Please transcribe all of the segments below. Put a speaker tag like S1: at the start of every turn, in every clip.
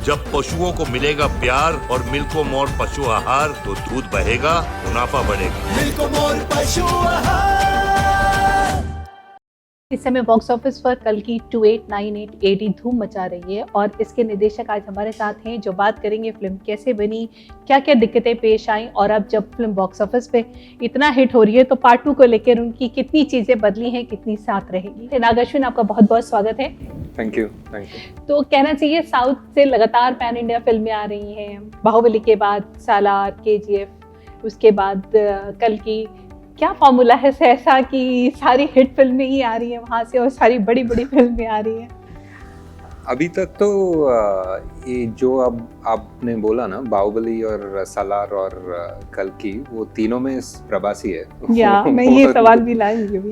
S1: जब पशुओं को मिलेगा प्यार और मिल्को मोर पशु आहार तो दूध बहेगा, मुनाफा बढ़ेगा।
S2: मिल्को मोर पशु आहार।
S3: इस समय बॉक्स ऑफिस पर कल की 2898 एडी धूम मचा रही है और इसके निर्देशक आज हमारे साथ हैं जो बात करेंगे फिल्म कैसे बनी, क्या क्या दिक्कतें पेश आई और अब जब फिल्म बॉक्स ऑफिस पे इतना हिट हो रही है तो पार्ट 2 को लेकर उनकी कितनी चीजें बदली हैं, कितनी साथ रहेगी। नागाश्विन, आपका बहुत बहुत स्वागत है।
S4: Thank you.
S3: तो कहना चाहिए साउथ से लगातार पैन इंडिया फिल्में आ रही हैं, बाहुबली के बाद सालार, केजीएफ, उसके बाद कल की। क्या फॉर्मूला है ऐसा कि सारी हिट फिल्में ही आ रही हैं वहाँ से और सारी बड़ी बड़ी फिल्में आ रही हैं?
S4: अभी तक तो ये जो अब आपने बोला ना, बाहुबली और सालार और कल की, वो तीनों में प्रवासी है।
S3: या मैं ये सवाल भी लाई अभी।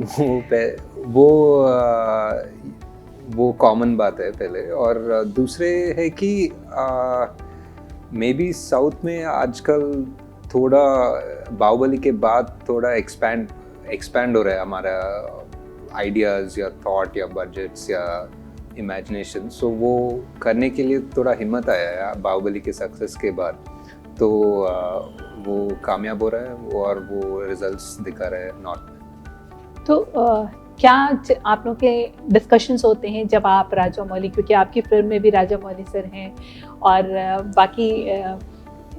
S4: वो कॉमन बात है पहले। और दूसरे है कि मे बी साउथ में आजकल थोड़ा बाहुबली के बाद थोड़ा एक्सपैंड हो रहा है हमारा आइडियाज़ या थॉट या बजट्स या इमेजिनेशन। सो वो करने के लिए थोड़ा हिम्मत आया है बाहुबली के सक्सेस के बाद। तो वो कामयाब हो रहा है और वो रिजल्ट्स दिखा रहा है नॉर्थ में।
S3: तो क्या आप लोग के डिस्कशंस होते हैं जब आप राजा मौली, क्योंकि आपकी फिल्म में भी राजा मौली सर हैं और बाकी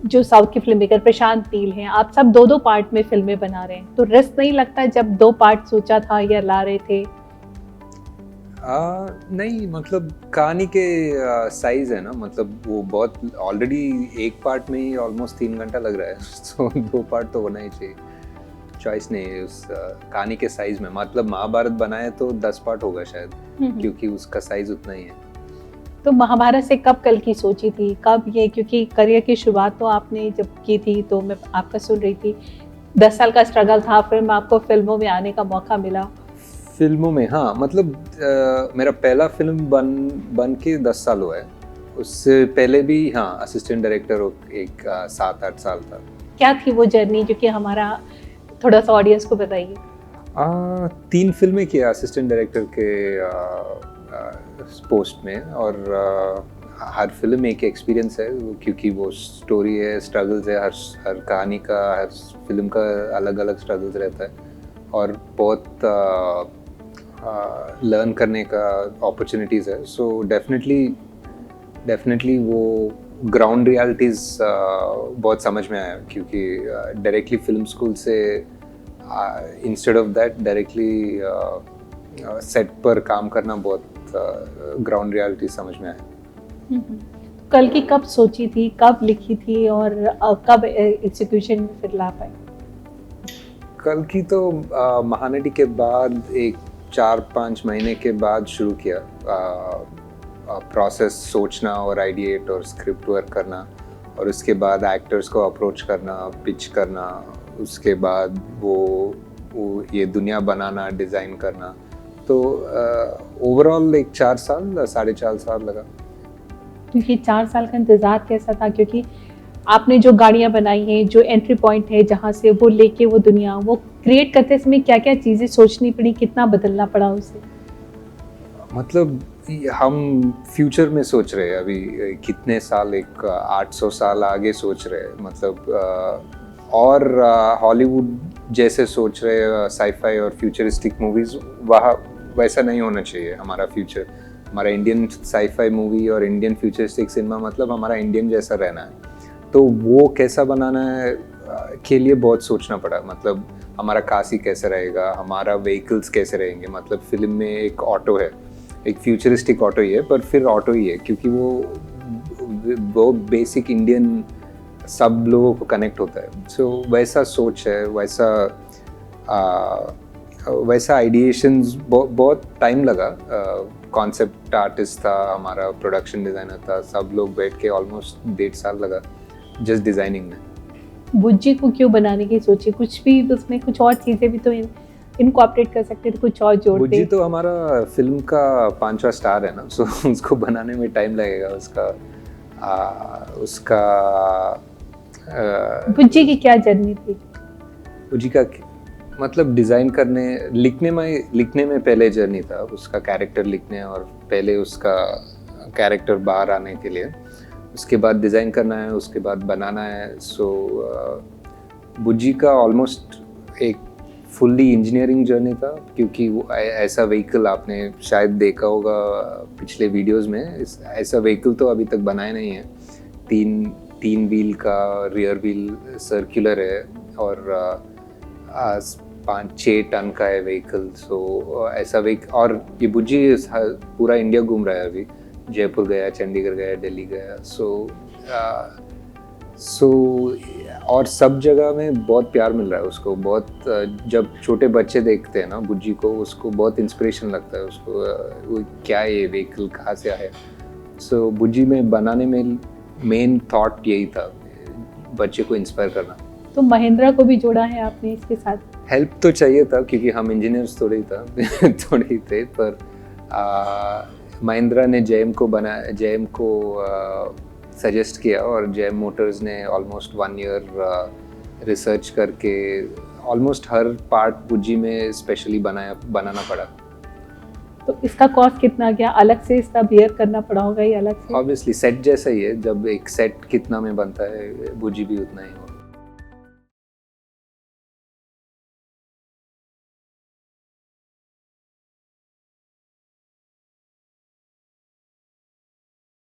S3: जो साउथ की फिल्म मेकर प्रशांत नील हैं, आप सब दो पार्ट में फिल्में बना रहे हैं, तो रिस्क नहीं लगता जब 2 पार्ट सोचा था या ला रहे थे?
S4: नहीं, मतलब कहानी के साइज है ना, मतलब वो बहुत ऑलरेडी एक पार्ट में ही ऑलमोस्ट 3 घंटा लग रहा है। तो 2 पार्ट तो होना ही चाहिए, चॉइस नहीं है उस कहानी के साइज में। मतलब महाभारत बनाए तो 10 पार्ट होगा शायद, क्योंकि उसका साइज उतना ही है।
S3: तो महाभारत से कब कल की सोची थी, कब ये, क्योंकि करियर की शुरुआत तो आपने जब की थी तो मैं आपका सुन रही थी 10 साल का स्ट्रगल था, फिर आपको फिल्मों में आने का मौका मिला।
S4: फिल्मों में, हाँ, मतलब मेरा पहला फिल्म बन के 10 साल हुआ है। उससे पहले भी हाँ असिस्टेंट डायरेक्टर एक 7-8 साल था। क्या
S3: थी वो जर्नी, जो कि हमारा थोड़ा सा ऑडियंस को बताइए।
S4: 3 फिल्में किया असिस्टेंट डायरेक्टर के पोस्ट में, और हर फिल्म एक एक्सपीरियंस है, क्योंकि वो स्टोरी है, स्ट्रगल्स है, हर कहानी का, हर फिल्म का अलग अलग स्ट्रगल्स रहता है और बहुत लर्न करने का अपॉर्चुनिटीज़ है। सो डेफिनेटली वो ग्राउंड रियलिटीज़ बहुत समझ में आया, क्योंकि डायरेक्टली फिल्म स्कूल से instead of that directly set पर काम करना बहुत ग्राउंड रियलिटी समझ में आया।
S3: कल की कब सोची थी, कब लिखी थी और कब एग्जीक्यूशन में फिर ला पाए?
S4: कल की तो महानटी के बाद एक 4-5 महीने के बाद शुरू किया प्रोसेस, सोचना और आइडिएट और स्क्रिप्ट वर्क करना, और उसके बाद एक्टर्स को अप्रोच करना, पिच करना, उसके बाद वो ये दुनिया बनाना, डिज़ाइन करना। तो ओवरऑल एक 4.5 साल लगा।
S3: क्योंकि 4 साल का इंतज़ार कैसा था, क्योंकि आपने जो गाड़ियाँ बनाई हैं, जो एंट्री पॉइंट है जहाँ से वो लेके वो दुनिया वो क्रिएट करते समय क्या क्या चीज़ें सोचनी पड़ी, कितना बदलना पड़ा उसे? मतलब
S4: हम फ्यूचर में सोच रहे हैं अभी, कितने साल, एक 800 साल आगे सोच रहे हैं, मतलब और हॉलीवुड जैसे सोच रहे हैं साईफाई और फ्यूचरिस्टिक मूवीज़, वहाँ वैसा नहीं होना चाहिए हमारा फ्यूचर। हमारा इंडियन साईफाई मूवी और इंडियन फ्यूचरिस्टिक सिनेमा, मतलब हमारा इंडियन जैसा रहना है। तो वो कैसा बनाना है के लिए बहुत सोचना पड़ा। मतलब हमारा काशी कैसे रहेगा, हमारा व्हीकल्स कैसे रहेंगे। मतलब फिल्म में एक ऑटो है, एक फ्यूचरिस्टिक ऑटो ही है, पर फिर ऑटो ही है, क्योंकि वो बेसिक इंडियन सब लोगों को कनेक्ट होता है। सो वैसा सोच है, वैसा आइडिएशंस बहुत टाइम लगा। कॉन्सेप्ट आर्टिस्ट था हमारा, प्रोडक्शन डिज़ाइनर था, सब लोग बैठ के ऑलमोस्ट 1.5 साल लगा जस्ट डिज़ाइनिंग में।
S3: बुज्जी को क्यों बनाने की सोची? कुछ भी उसमें कुछ और चीज़ें भी तो इनकॉर्पोरेट कर सकते थे, कुछ और जोड़ते।
S4: बुज्जी तो हमारा फिल्म का 5वां स्टार है ना, सो उसको बनाने में टाइम लगेगा। उसका
S3: बुज्जी की क्या जर्नी थी?
S4: बुज्जी का मतलब डिज़ाइन करने, लिखने में पहले जर्नी था उसका, कैरेक्टर लिखने और पहले उसका कैरेक्टर बाहर आने के लिए। उसके बाद डिज़ाइन करना है, उसके बाद बनाना है। सो बुज्जी का ऑलमोस्ट एक फुल्ली इंजीनियरिंग जर्नी था, क्योंकि वो ऐसा व्हीकल आपने शायद देखा होगा पिछले वीडियोस में, ऐसा व्हीकल तो अभी तक बनाया नहीं है। तीन व्हील का रियर व्हील सर्कुलर है और 5-6 टन का है व्हीकल। सो ऐसा व्हीकल, और ये बुज्जी पूरा इंडिया घूम रहा है अभी, जयपुर गया, चंडीगढ़ गया, दिल्ली गया। सो और सब जगह में बहुत प्यार मिल रहा है उसको। बहुत जब छोटे बच्चे देखते हैं ना बुज्जी को, उसको बहुत इंस्पिरेशन लगता है उसको, वो क्या है ये व्हीकल, कहाँ से आया। सो बुज्जी में बनाने में मेन थॉट यही था, बच्चे को इंस्पायर करना।
S3: तो महिंद्रा को भी जोड़ा है आपने इसके साथ?
S4: हेल्प तो चाहिए था, क्योंकि हम इंजीनियर्स थोड़े ही थे, पर महिंद्रा ने जेएम को सजेस्ट किया, और जेएम मोटर्स ने ऑलमोस्ट 1 ईयर रिसर्च करके ऑलमोस्ट हर पार्ट बुज्जी में स्पेशली बनाना पड़ा।
S3: तो इसका कॉस्ट कितना गया? अलग से इसका बियर करना पड़ा होगा ये अलग से?
S4: ऑब्वियसली सेट जैसा ही है, जब एक सेट कितना में बनता है बुज्जी भी उतना ही